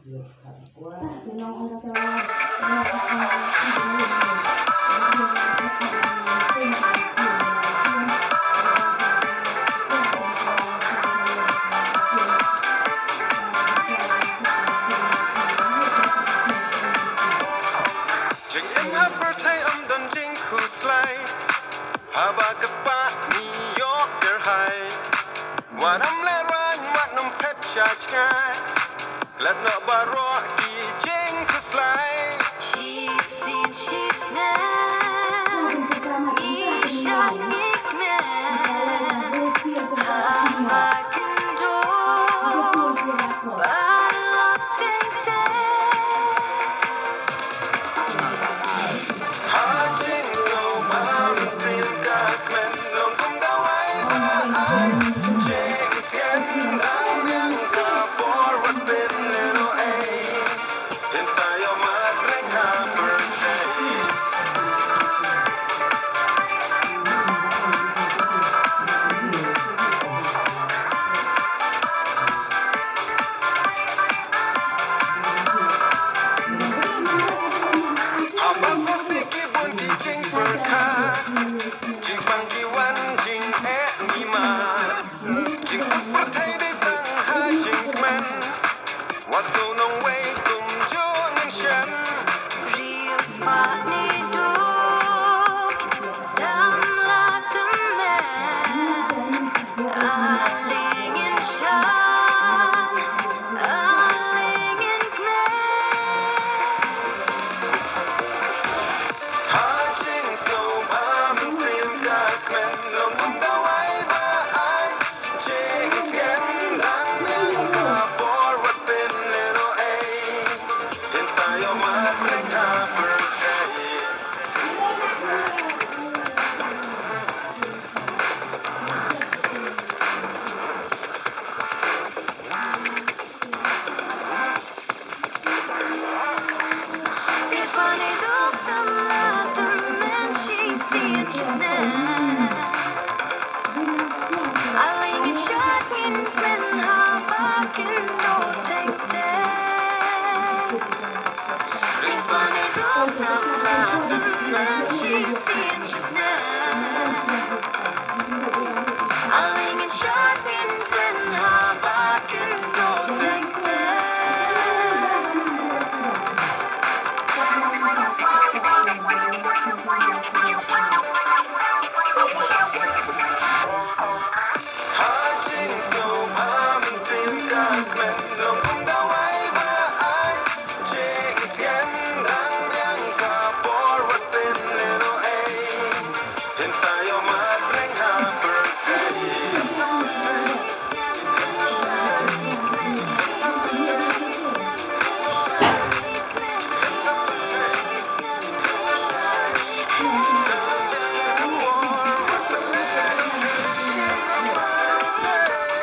JINGIM habertai dan jing kuslai haba kepa New York der hai wanam leran wanam pet chachkai let no baro ki jing kuslai She's seen, she's now. Isha nikmen. I can do. ha jing no mountain sin ka kmen long kum da wai ba ai jing tien dang yang ka por what been little a inside your mind like a birthday. Abang musik ibun di jing berkah, jing panggi wan jing lima, jing seperti di tang ha jing men, waktu nong we